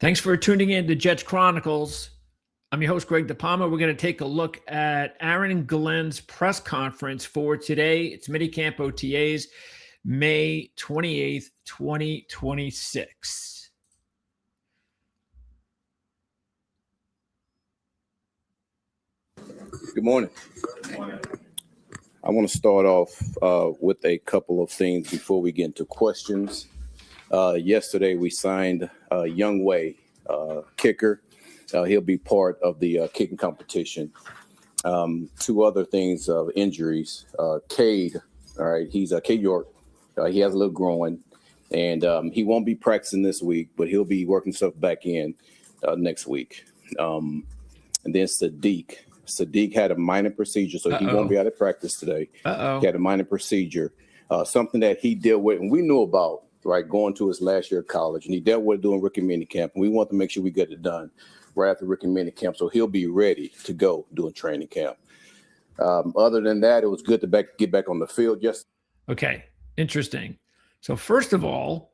Thanks for tuning in to Jets Chronicles. I'm your host, Greg DePalma. We're going to take a look at Aaron Glenn's press conference for today. It's minicamp OTAs, May 28th, 2026. Good morning. I want to start off with a couple of things before we get into questions. Yesterday, we signed Young Wei, kicker. He'll be part of the kicking competition. Two other things of injuries. Cade, all right, he's Cade York. He has a little groin, and he won't be practicing this week, but he'll be working stuff back in next week. And then Sadiq had a minor procedure, so he won't be out of practice today. He had a minor procedure, something that he dealt with, and we knew about, right, going to his last year of college, and he dealt with doing rookie minicamp, and we want to make sure we get it done right after rookie minicamp, so he'll be ready to go doing training camp. Other than that, it was good to get back on the field. Yes. Okay, interesting. So first of all,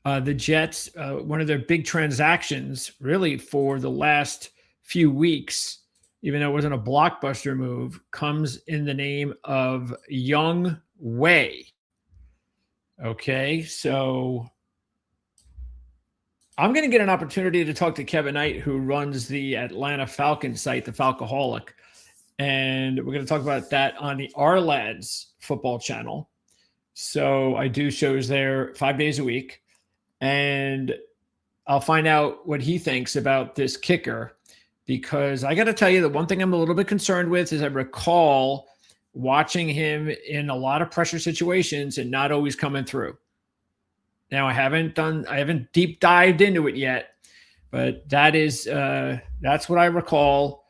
the Jets, one of their big transactions really for the last few weeks, even though it wasn't a blockbuster move, comes in the name of Young Wei. Okay, so I'm going to get an opportunity to talk to Kevin Knight, who runs the Atlanta Falcons site, the Falcoholic, and we're going to talk about that on the Our Lads football channel. So I do shows there 5 days a week, and I'll find out what he thinks about this kicker, because I got to tell you that one thing I'm a little bit concerned with is I recall watching him in a lot of pressure situations and not always coming through. Now I haven't deep dived into it yet, but that's what I recall.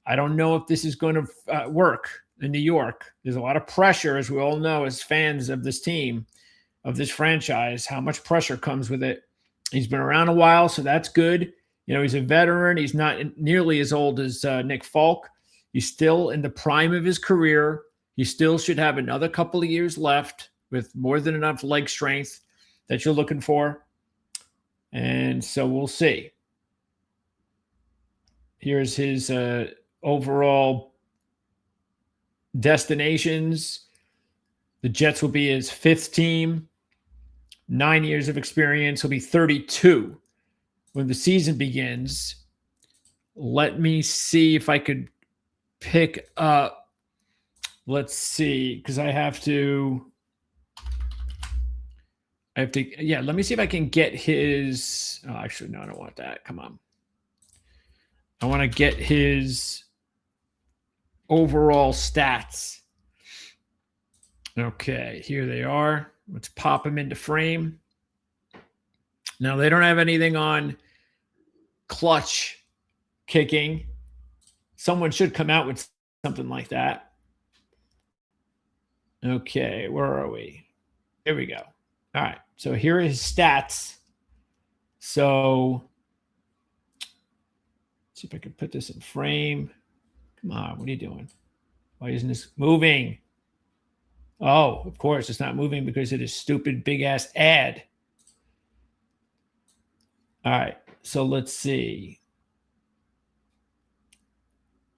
I don't know if this is going to work in New York. There's a lot of pressure, as we all know, as fans of this team, of this franchise, how much pressure comes with it. He's been around a while, so that's good. You know, he's a veteran. He's not nearly as old as Nick Folk. He's still in the prime of his career. He still should have another couple of years left with more than enough leg strength that you're looking for. And so we'll see. Here's his overall destinations. The Jets will be his fifth team, 9 years of experience. He'll be 32 when the season begins. Let me see if I could pick up. Let's see, because I have to, yeah, let me see if I can get his, oh, actually, no, I don't want that. Come on. I want to get his overall stats. Okay, here they are. Let's pop them into frame. Now, they don't have anything on clutch kicking. Someone should come out with something like that. Okay, where are we? Here we go. All right, so here are his stats. So let's see if I can put this in frame. Come on, what are you doing? Why isn't this moving? Oh, of course, it's not moving because of this stupid big-ass ad. All right, so let's see.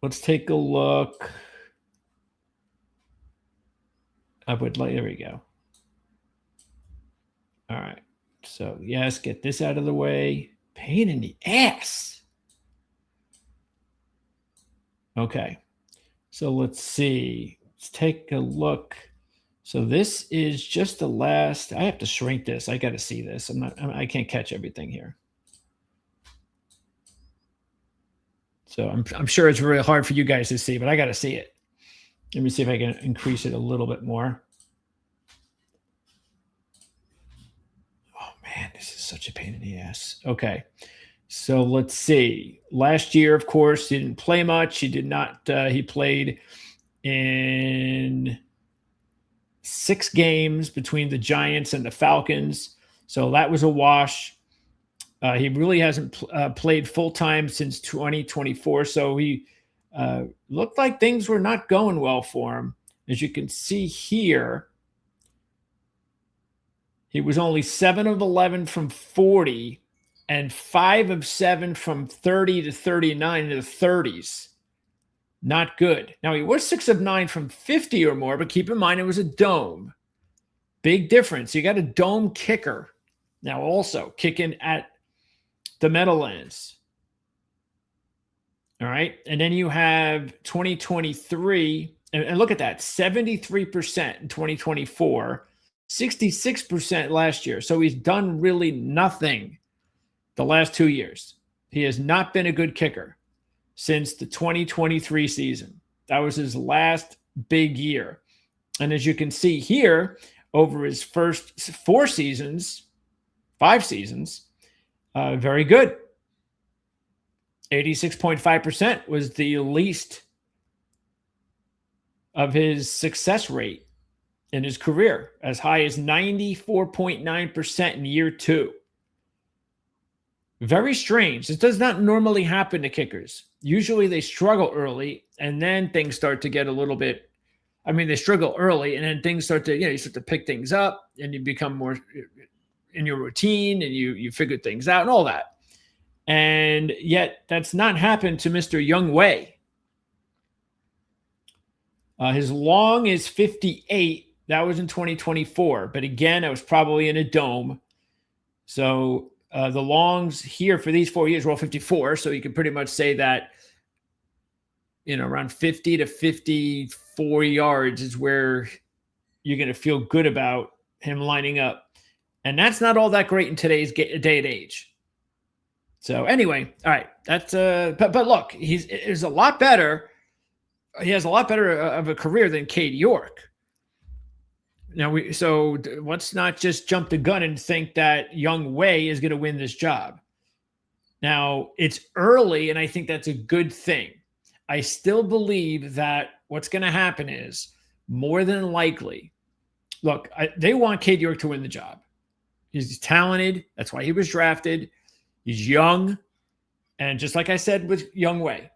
Let's take a look. There we go. All right. So, yes, get this out of the way. Pain in the ass. Okay. So, let's see. Let's take a look. So, this is just the last. I have to shrink this. I got to see this. I can't catch everything here. So, I'm sure it's really hard for you guys to see, but I got to see it. Let me see if I can increase it a little bit more. Oh, man, this is such a pain in the ass. Okay, so let's see. Last year, of course, he didn't play much. He did not. He played in 6 games between the Giants and the Falcons. So that was a wash. He really hasn't played full-time since 2024. So he looked like things were not going well for him. As you can see here, he was only 7 of 11 from 40 and 5 of 7 from 30 to 39 in the 30s. Not good. Now, he was 6 of 9 from 50 or more, but keep in mind it was a dome. Big difference. You got a dome kicker now also kicking at the Meadowlands. All right. And then you have 2023. And look at that, 73% in 2024, 66% last year. So he's done really nothing the last 2 years. He has not been a good kicker since the 2023 season. That was his last big year. And as you can see here, over his first 5 seasons, very good. 86.5% was the least of his success rate in his career, as high as 94.9% in year 2. Very strange. This does not normally happen to kickers. Usually they struggle early and then things start to get a little bit, they struggle early and then things start to, you start to pick things up and you become more in your routine and you figure things out and all that. And yet that's not happened to Mr. Young Wei. His long is 58. That was in 2024. But again, it was probably in a dome. So the longs here for these 4 years were all 54. So you can pretty much say that, around 50 to 54 yards is where you're going to feel good about him lining up. And that's not all that great in today's day and age. So anyway, all right. That's but look, is a lot better. He has a lot better of a career than Cade York. Now, let's not just jump the gun and think that Young Wei is going to win this job. Now, it's early, and I think that's a good thing. I still believe that what's going to happen is, more than likely, look, they want Cade York to win the job. He's talented. That's why he was drafted. He's young. And just like I said with Young Wei,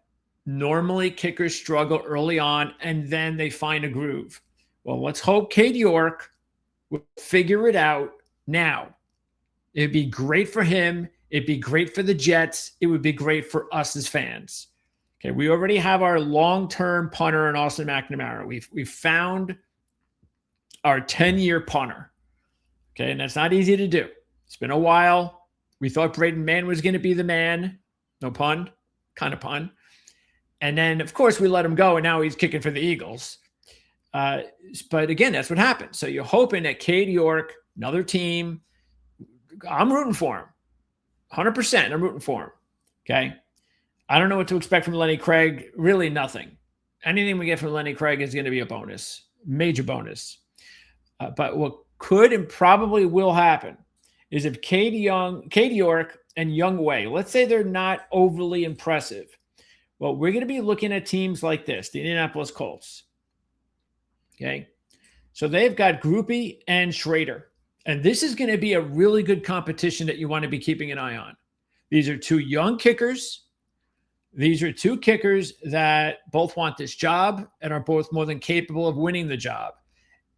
normally kickers struggle early on and then they find a groove. Well, let's hope Cade York will figure it out now. It'd be great for him. It'd be great for the Jets. It would be great for us as fans. Okay, we already have our long-term punter in Austin McNamara. We've found our 10-year punter. Okay, and that's not easy to do. It's been a while. We thought Braden Mann was going to be the man. No pun, kind of pun. And then, of course, we let him go, and now he's kicking for the Eagles. But again, that's what happened. So you're hoping that Cade York, another team, I'm rooting for him. 100%, I'm rooting for him. Okay? I don't know what to expect from Lenny Craig. Really nothing. Anything we get from Lenny Craig is going to be a bonus, major bonus. But what could and probably will happen is if Cade York and Young Wei, let's say they're not overly impressive. Well, we're going to be looking at teams like this, the Indianapolis Colts. Okay. So they've got Groupie and Schrader. And this is going to be a really good competition that you want to be keeping an eye on. These are 2 young kickers. These are 2 kickers that both want this job and are both more than capable of winning the job.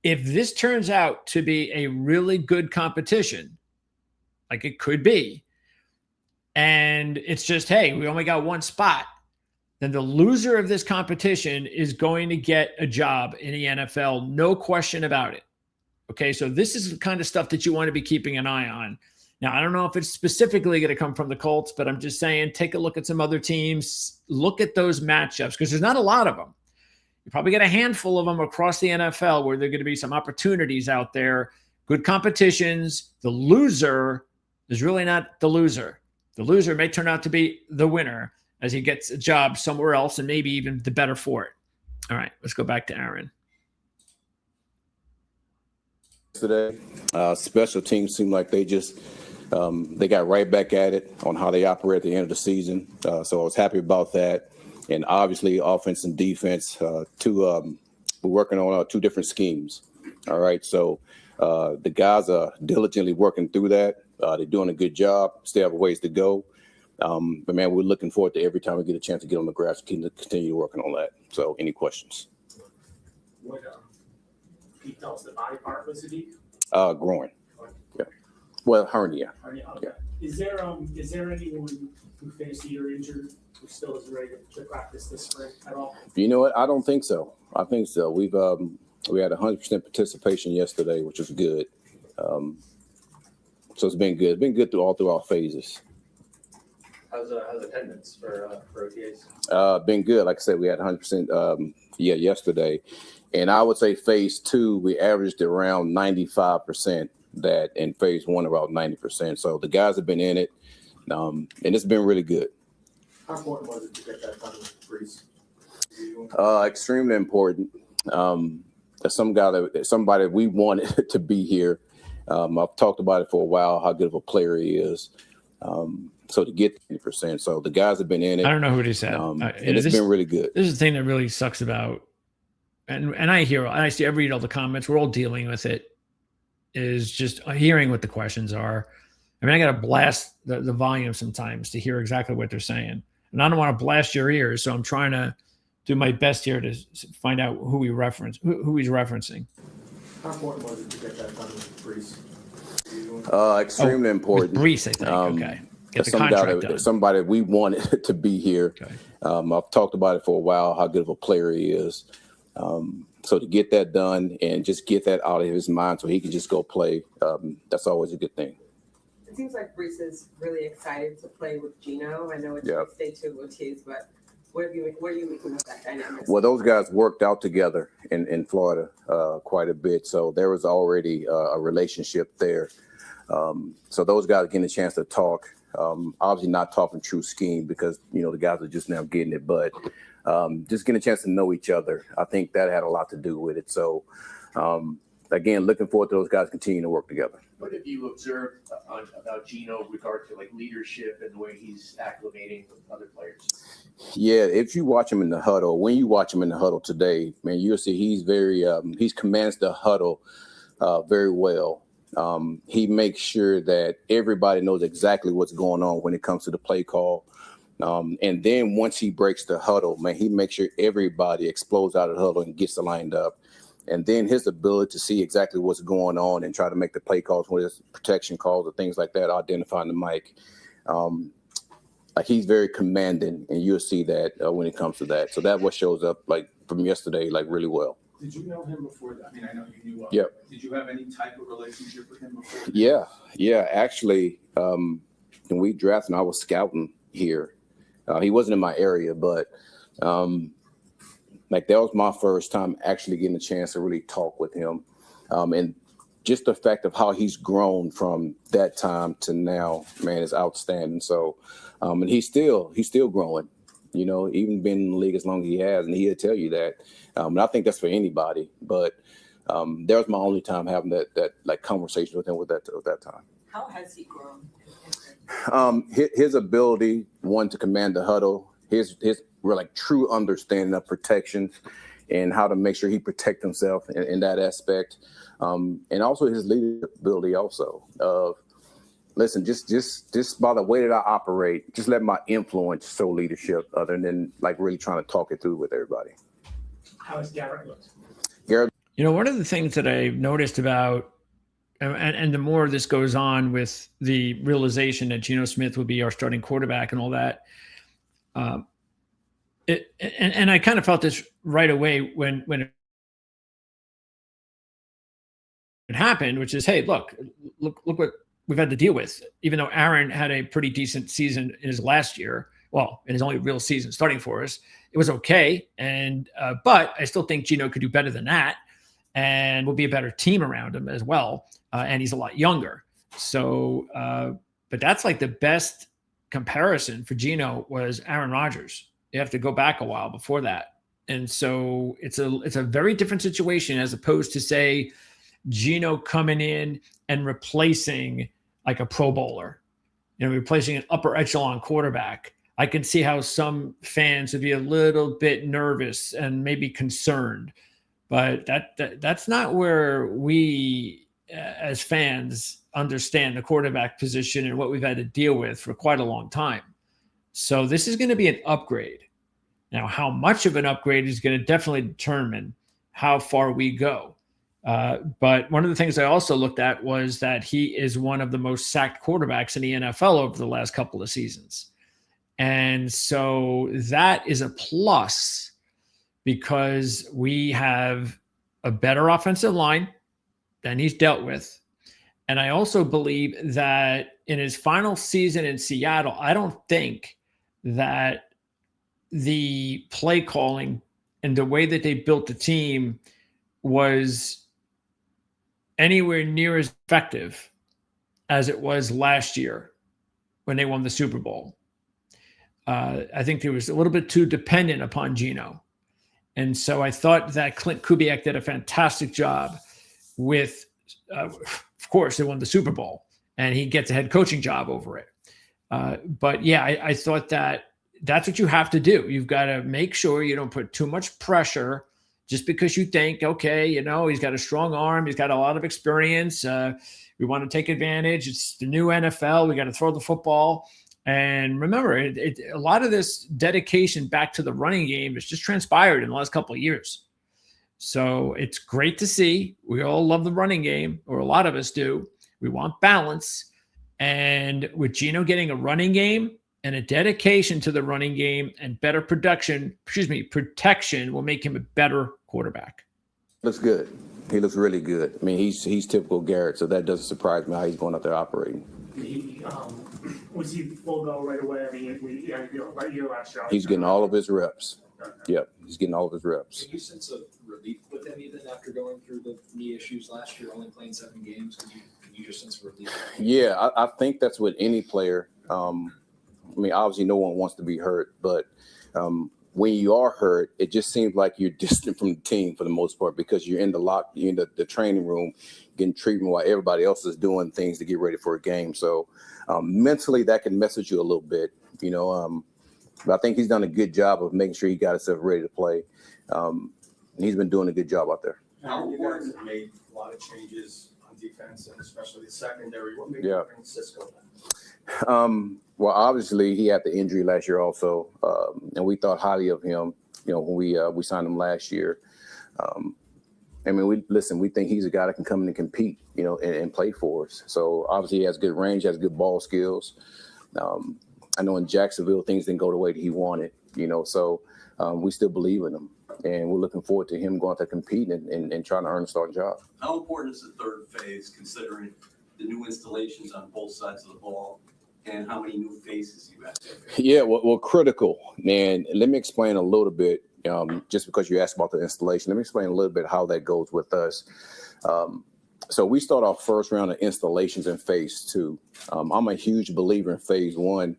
If this turns out to be a really good competition, like it could be, and it's just, hey, we only got 1 spot, then the loser of this competition is going to get a job in the NFL. No question about it. Okay, so this is the kind of stuff that you want to be keeping an eye on. Now, I don't know if it's specifically going to come from the Colts, but I'm just saying, take a look at some other teams. Look at those matchups because there's not a lot of them. You probably get a handful of them across the NFL where there are going to be some opportunities out there, good competitions. The loser is really not the loser. The loser may turn out to be the winner as he gets a job somewhere else and maybe even the better for it. All right, let's go back to Aaron. Today, special teams seem like they just they got right back at it on how they operate at the end of the season. So I was happy about that. And obviously, offense and defense, we're working on 2 different schemes. All right, so the guys are diligently working through that. They're doing a good job. Still have a ways to go. But, man, we're looking forward to every time we get a chance to get on the grass to continue working on that. So any questions? What can you tell us the body part was it? Groin. Yeah. Well, hernia. Okay. Yeah. Is there anyone who faced either injured who still is ready to practice this spring at all? You know what? I don't think so. I think so. We had 100% participation yesterday, which was good. So it's been good. It's been good through all phases. How's attendance for OTAs? Been good. Like I said, we had 100%. Yesterday, and I would say phase 2 we averaged around 95%. That in phase 1 about 90%. So the guys have been in it, and it's been really good. How important was it to get that done with Brees? Extremely important. Somebody we wanted to be here. I've talked about it for a while, how good of a player he is. So to get 90%. So the guys have been in it. I don't know who it is at. And it's been really good. This is the thing that really sucks about, and I read all the comments. We're all dealing with it. Is just hearing what the questions are. I mean, I got to blast the volume sometimes to hear exactly what they're saying. And I don't want to blast your ears. So I'm trying to do my best here to find out who he's referencing. How important was it to get that done with Brees? Extremely important. With Brees, I think. Okay. Get the contract done. Somebody we wanted to be here. Okay. I've talked about it for a while, how good of a player he is. So to get that done and just get that out of his mind so he can just go play, that's always a good thing. It seems like Brees is really excited to play with Gino. I know it's day 2 OTAs, but what are you making of that dynamic? Well, those guys worked out together in Florida quite a bit, so there was already a relationship there. So those guys getting a chance to talk, obviously not talking true scheme because, the guys are just now getting it, but just getting a chance to know each other. I think that had a lot to do with it. So, again, looking forward to those guys continuing to work together. What have you observed about Gino with regard to leadership and the way he's acclimating with other players? Yeah, if you watch him in the huddle, when you watch him in the huddle today, man, you'll see he's he commands the huddle very well. He makes sure that everybody knows exactly what's going on when it comes to the play call. And then once he breaks the huddle, man, he makes sure everybody explodes out of the huddle and gets lined up. And then his ability to see exactly what's going on and try to make the play calls, whether it's protection calls or things like that, identifying the mic. He's very commanding, and you'll see that when it comes to that. So that what shows up from yesterday, really well. Did you know him before that? I mean, I know you knew. Yep. Did you have any type of relationship with him before? Yeah. Actually, when we drafted him, I was scouting here. He wasn't in my area, but that was my first time actually getting a chance to really talk with him. And just the fact of how he's grown from that time to now, man, is outstanding. So, and he's still growing, even been in the league as long as he has, and he'll tell you that. And I think that's for anybody, but that was my only time having that conversation with him at that time. How has he grown? His ability, one, to command the huddle, his true understanding of protection and how to make sure he protect himself in that aspect. And also his leadership ability also of, listen, just by the way that I operate, just let my influence show leadership other than really trying to talk it through with everybody. How has Garrett looked? Garrett. One of the things that I've noticed about, and the more this goes on with the realization that Geno Smith would be our starting quarterback and all that, and I kind of felt this right away when it happened, which is, hey, look what we've had to deal with. Even though Aaron had a pretty decent season in his last year, well, in his only real season starting for us, it was okay. And but I still think Geno could do better than that, and will be a better team around him as well. And he's a lot younger. So, but that's the best comparison for Geno was Aaron Rodgers. You have to go back a while before that. And so it's a very different situation as opposed to, say, Geno coming in and replacing a Pro Bowler, replacing an upper echelon quarterback. I can see how some fans would be a little bit nervous and maybe concerned, but that's not where we as fans understand the quarterback position and what we've had to deal with for quite a long time. So this is going to be an upgrade. Now, how much of an upgrade is going to definitely determine how far we go. But one of the things I also looked at was that he is one of the most sacked quarterbacks in the NFL over the last couple of seasons. And so that is a plus because we have a better offensive line than he's dealt with. And I also believe that in his final season in Seattle, I don't think that the play calling and the way that they built the team was anywhere near as effective as it was last year when they won the Super Bowl. I think there was a little bit too dependent upon Geno. And so I thought that Clint Kubiak did a fantastic job with, of course, they won the Super Bowl and he gets a head coaching job over it. But yeah, I thought that that's what you have to do. You've got to make sure you don't put too much pressure just because you think, okay, he's got a strong arm. He's got a lot of experience. We want to take advantage. It's the new NFL. We got to throw the football. And remember, a lot of this dedication back to the running game has just transpired in the last couple of years. So it's great to see. We all love the running game, or a lot of us do. We want balance. And with Geno getting a running game and a dedication to the running game and better protection will make him a better quarterback. Looks good. He looks really good. I mean, he's typical Garrett, so that doesn't surprise me how he's going out there operating. Was he full go right away? I mean, right year last year. He's getting all of his reps. Yep, he's getting all of his reps. Did you sense a relief with him even after going through the knee issues last year, only playing 7 games? Can you just sense relief? Yeah, I think that's with any player. I mean, obviously no one wants to be hurt, but when you are hurt, it just seems like you're distant from the team for the most part because you're in the training room getting treatment while everybody else is doing things to get ready for a game. So mentally that can mess with you a little bit, but I think he's done a good job of making sure he got himself ready to play. He's been doing a good job out there. How you guys have made a lot of changes on defense and especially the secondary. What made you bring Cisco back? Well, obviously he had the injury last year also, and we thought highly of him. When we signed him last year. I mean, we think he's a guy that can come in and compete, and play for us. So obviously he has good range, has good ball skills. I know in Jacksonville things didn't go the way that he wanted, So we still believe in him, and we're looking forward to him going out there competing and trying to earn a starting job. How important is the third phase, considering the new installations on both sides of the ball? And how many new faces you got there? Yeah, well, critical. And let me explain a little bit, just because you asked about the installation. Let me explain a little bit how that goes with us. So we start our first round of installations in phase 2. I'm a huge believer in phase 1.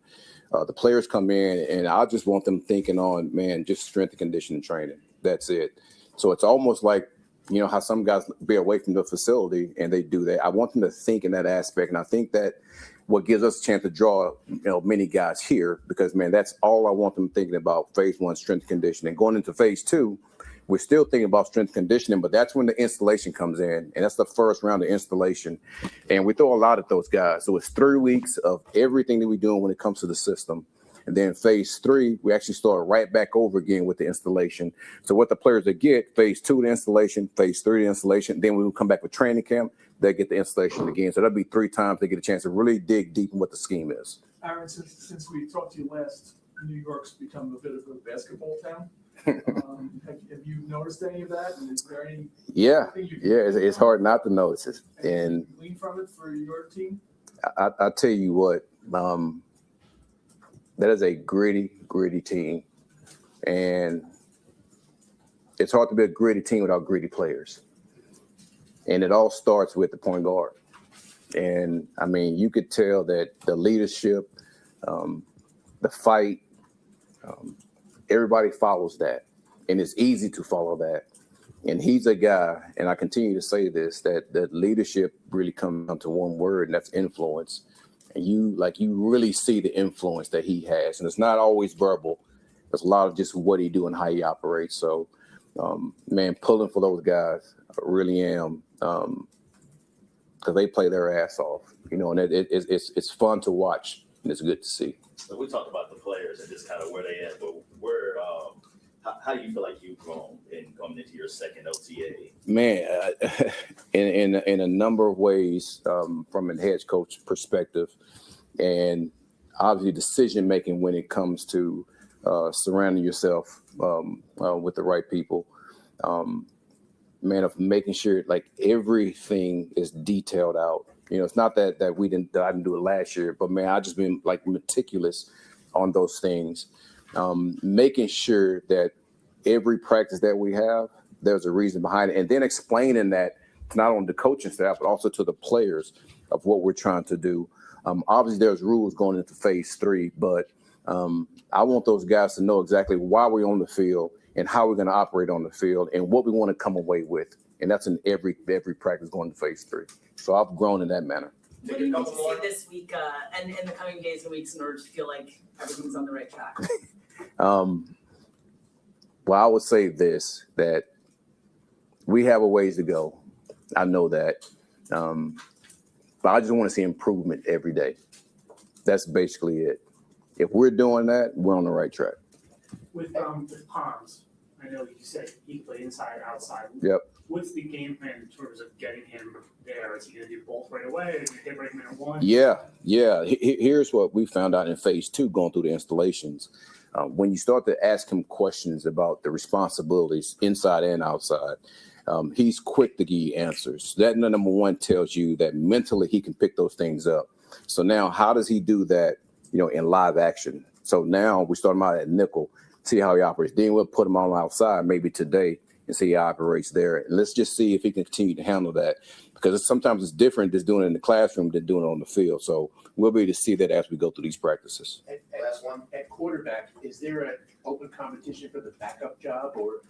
The players come in, and I just want them thinking on, just strength and conditioning training. That's it. So it's almost like, how some guys be away from the facility and they do that. I want them to think in that aspect. And I think that what gives us a chance to draw, many guys here, because, that's all I want them thinking about. Phase 1, strength and conditioning. Going into phase 2, we're still thinking about strength and conditioning, but that's when the installation comes in, and that's the first round of installation. And we throw a lot at those guys. So it's 3 weeks of everything that we're doing when it comes to the system. And then phase 3, we actually start right back over again with the installation. So what the players that get, phase 2, the installation, phase 3, the installation, then we will come back with training camp, they get the installation again. So that'll be 3 times they get a chance to really dig deep in what the scheme is. Aaron, since we talked to you last, New York's become a bit of a basketball town. Have you noticed any of that? And is there any? Yeah, it's hard not to notice it. And glean from it for your team? I tell you what, that is a gritty team, and it's hard to be a gritty team without gritty players. And it all starts with the point guard. And I mean, you could tell that the leadership, the fight, everybody follows that. And it's easy to follow that. And he's a guy, and I continue to say this, that leadership really comes down to one word, and that's influence. And you really see the influence that he has. And it's not always verbal. There's a lot of just what he do and how he operates. So, pulling for those guys, I really am. Because they play their ass off, and it's fun to watch, and it's good to see. So we talked about the players and just kind of where they at, but how do you feel like you've grown in coming into your second OTA? Man, in a number of ways, from a head coach perspective, and obviously decision making when it comes to surrounding yourself with the right people. Man, of making sure like everything is detailed out. You know, it's not that I didn't do it last year, but man, I just been like meticulous on those things, making sure that every practice that we have, there's a reason behind it, and then explaining that not only the coaching staff but also to the players of what we're trying to do. Obviously, there's rules going into phase 3, but I want those guys to know exactly why we're on the field and how we're going to operate on the field and what we want to come away with. And that's in every practice going to phase 3. So I've grown in that manner. What do you need to see this week and in the coming days and weeks in order to feel like everything's on the right track? Well, I would say this, that we have a ways to go. I know that. But I just want to see improvement every day. That's basically it. If we're doing that, we're on the right track. With Pons, I know you said he played inside, outside. Yep. What's the game plan in terms of getting him there? Is he going to do both right away? Is he going to break him in one? Yeah. Here's what we found out in phase 2 going through the installations. When you start to ask him questions about the responsibilities inside and outside, he's quick to give you answers. That number one tells you that mentally he can pick those things up. So now how does he do that, in live action? So now we start him out at nickel, see how he operates. Then we'll put him on outside maybe today and see how he operates there. And let's just see if he can continue to handle that, because sometimes it's different just doing it in the classroom than doing it on the field. So we'll be able to see that as we go through these practices. Last one. At quarterback, is there an open competition for the backup job or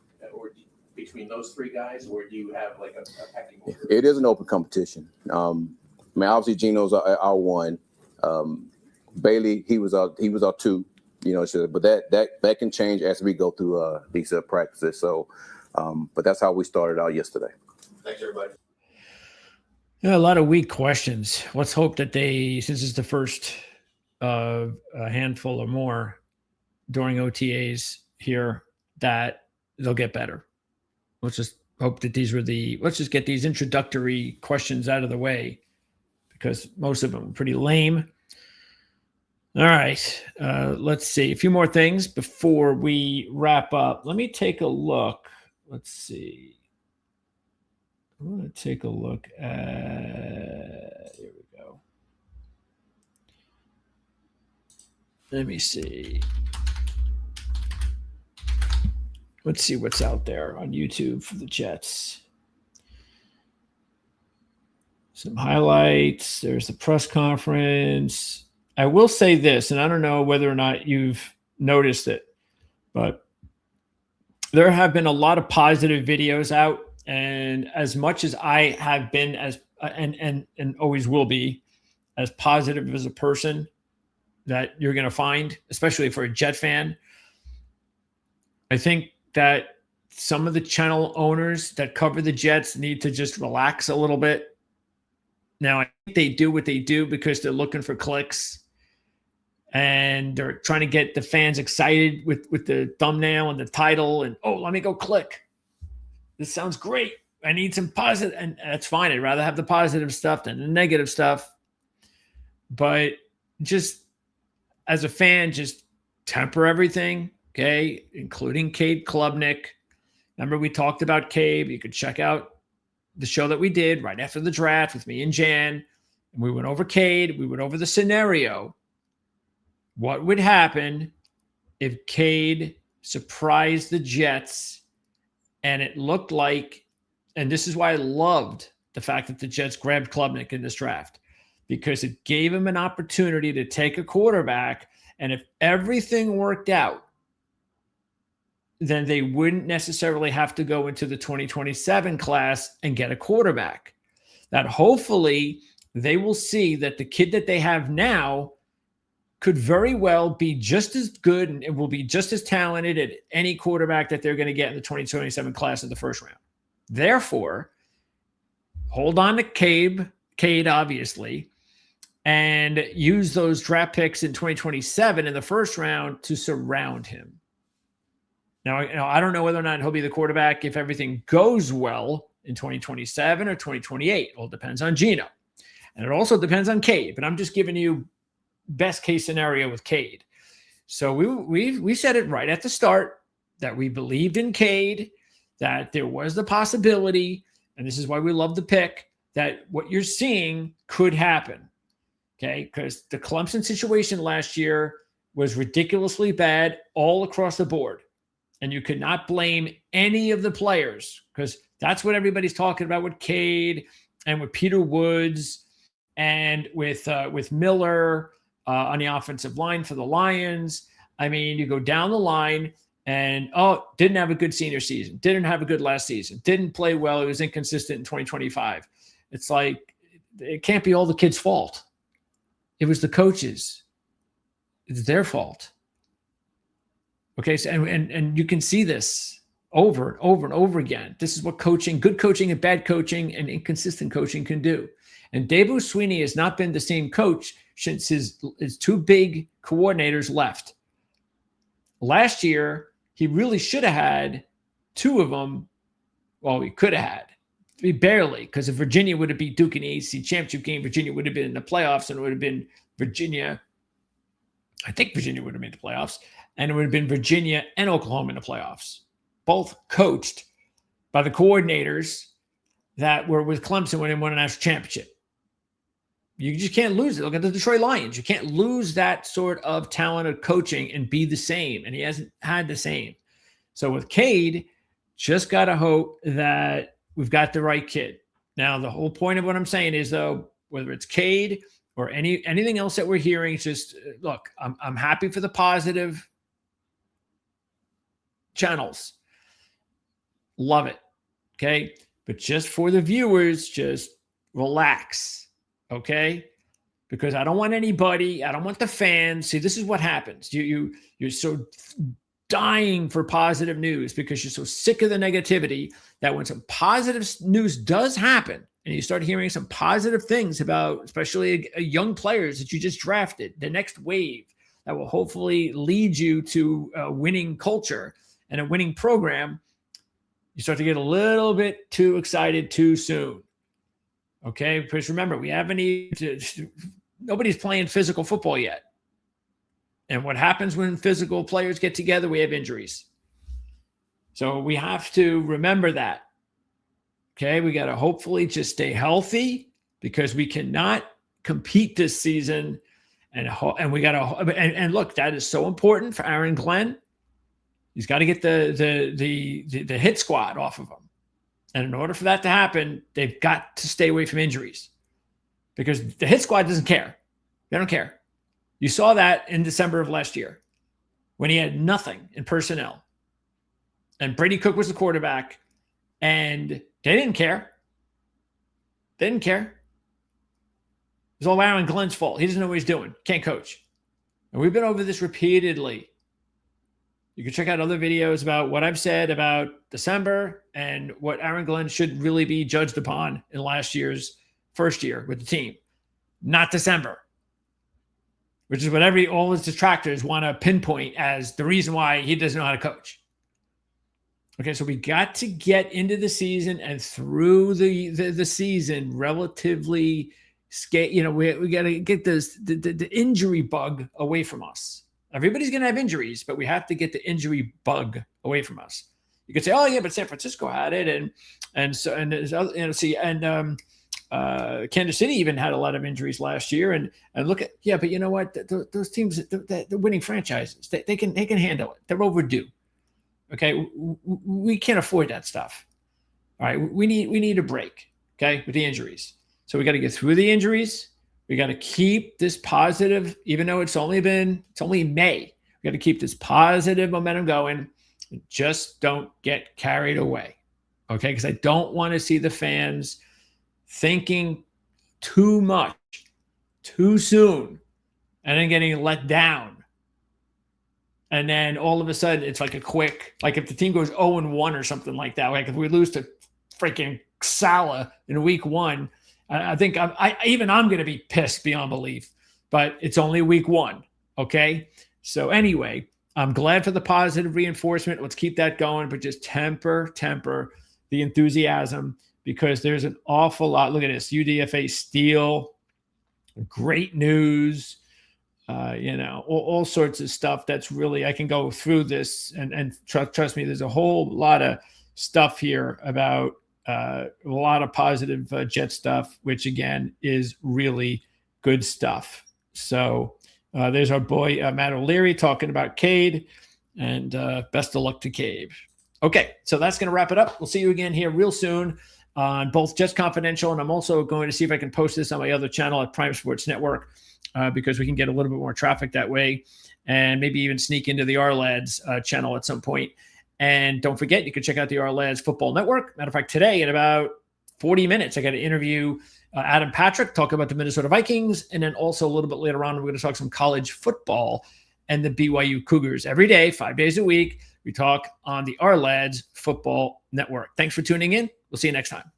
between those 3 guys, or do you have like a pecking order? It is an open competition. Obviously Gino's our 1. Bailey, he was our 2. But that can change as we go through these practices. So, but that's how we started out yesterday. Thanks, everybody. Yeah, a lot of weak questions. Let's hope that since it's the first a handful or more during OTAs here, that they'll get better. Let's just hope that let's just get these introductory questions out of the way, because most of them are pretty lame. All right. Let's see. A few more things before we wrap up. Let me take a look. Let's see. I want to take a look at, here we go. Let me see. Let's see what's out there on YouTube for the Jets. Some highlights. There's the press conference. I will say this, and I don't know whether or not you've noticed it, but there have been a lot of positive videos out. And as much as I have been and always will be as positive as a person that you're going to find, especially for a Jet fan, I think that some of the channel owners that cover the Jets need to just relax a little bit. Now, I think they do what they do because they're looking for clicks and they're trying to get the fans excited with the thumbnail and the title and, oh, let me go click. This sounds great. I need some positive, and that's fine. I'd rather have the positive stuff than the negative stuff. But just as a fan, just temper everything, okay, including Cade Klubnik. Remember, we talked about Cade. You could check out the show that we did right after the draft with me and Jan. And we went over Cade. We went over the scenario. What would happen if Cade surprised the Jets? And it looked like, and this is why I loved the fact that the Jets grabbed Klubnik in this draft, because it gave him an opportunity to take a quarterback. And if everything worked out, then they wouldn't necessarily have to go into the 2027 class and get a quarterback. That hopefully they will see that the kid that they have now could very well be just as good and will be just as talented at any quarterback that they're going to get in the 2027 class in the first round. Therefore, hold on to Cade, obviously, and use those draft picks in 2027 in the first round to surround him. Now, I don't know whether or not he'll be the quarterback if everything goes well in 2027 or 2028. It all depends on Gino. And it also depends on Cade. But I'm just giving you best case scenario with Cade. So we said it right at the start that we believed in Cade, that there was the possibility, and this is why we love the pick, that what you're seeing could happen. Okay, because the Clemson situation last year was ridiculously bad all across the board. And you could not blame any of the players, because that's what everybody's talking about with Cade and with Peter Woods and with Miller on the offensive line for the Lions. I mean, you go down the line and, didn't have a good senior season, didn't have a good last season, didn't play well. It was inconsistent in 2025. It's like, it can't be all the kids' fault. It was the coaches. It's their fault. Okay, so and you can see this over and over and over again. This is what good coaching and bad coaching and inconsistent coaching can do. And Dabo Swinney has not been the same coach since his two big coordinators left. Last year, he really should have had two of them. Well, he could have had. Barely, because if Virginia would have beat Duke in the ACC championship game, Virginia would have been in the playoffs, and it would have been Virginia. I think Virginia would have made the playoffs, and it would have been Virginia and Oklahoma in the playoffs, both coached by the coordinators that were with Clemson when they won a national championship. You just can't lose it. Look at the Detroit Lions. You can't lose that sort of talent of coaching and be the same, and he hasn't had the same. So with Cade, just got to hope that we've got the right kid. Now, the whole point of what I'm saying is, though, whether it's Cade or anything else that we're hearing, it's just, look, I'm happy for the positive channels. Love it. Okay. But just for the viewers, just relax. Okay. Because I don't want anybody, I don't want the fans. See, this is what happens. You're so dying for positive news because you're so sick of the negativity that when some positive news does happen and you start hearing some positive things about especially young players that you just drafted, the next wave that will hopefully lead you to a winning culture and a winning program, you start to get a little bit too excited too soon. Okay, because remember, nobody's playing physical football yet. And what happens when physical players get together? We have injuries. So we have to remember that. Okay, we got to hopefully just stay healthy because we cannot compete this season. And we got to and look, that is so important for Aaron Glenn. He's got to get the hit squad off of him. And in order for that to happen, they've got to stay away from injuries because the hit squad doesn't care. They don't care. You saw that in December of last year when he had nothing in personnel. And Brady Cook was the quarterback, and they didn't care. They didn't care. It was all Aaron Glenn's fault. He doesn't know what he's doing. Can't coach. And we've been over this repeatedly. You can check out other videos about what I've said about December and what Aaron Glenn should really be judged upon in last year's first year with the team. Not December. Which is what all his detractors want to pinpoint as the reason why he doesn't know how to coach. Okay, so we got to get into the season and through the season relatively, we got to get the injury bug away from us. Everybody's going to have injuries, but we have to get the injury bug away from us. You could say, oh yeah, but San Francisco had it, and Kansas City even had a lot of injuries last year, and look at but you know what? Those teams, the winning franchises, they can handle it. They're overdue. Okay, we can't afford that stuff. All right, we need a break. Okay, with the injuries, so we got to get through the injuries. We got to keep this positive, even though it's only May. We got to keep this positive momentum going. Just don't get carried away. Okay, because I don't want to see the fans thinking too much, too soon, and then getting let down. And then all of a sudden, it's like if the team goes 0-1 or something like that, like if we lose to freaking Salah in week 1, I think I'm going to be pissed beyond belief. But it's only week 1, okay? So anyway, I'm glad for the positive reinforcement. Let's keep that going, but just temper the enthusiasm, because there's an awful lot. Look at this, UDFA steal, great news, all sorts of stuff. That's really, I can go through this and trust me, there's a whole lot of stuff here about a lot of positive Jet stuff, which again is really good stuff. So there's our boy Matt O'Leary talking about Cade, and best of luck to Cade. Okay, so that's going to wrap it up. We'll see you again here real soon on both Jets Confidential, and I'm also going to see if I can post this on my other channel at Prime Sports Network, because we can get a little bit more traffic that way, and maybe even sneak into the R-Lads channel at some point. And don't forget, you can check out the R-Lads Football Network. Matter of fact, today in about 40 minutes, I got to interview Adam Patrick, talk about the Minnesota Vikings, and then also a little bit later on, we're going to talk some college football and the BYU Cougars. Every day, 5 days a week, we talk on the R-Lads Football Network. Thanks for tuning in. We'll see you next time.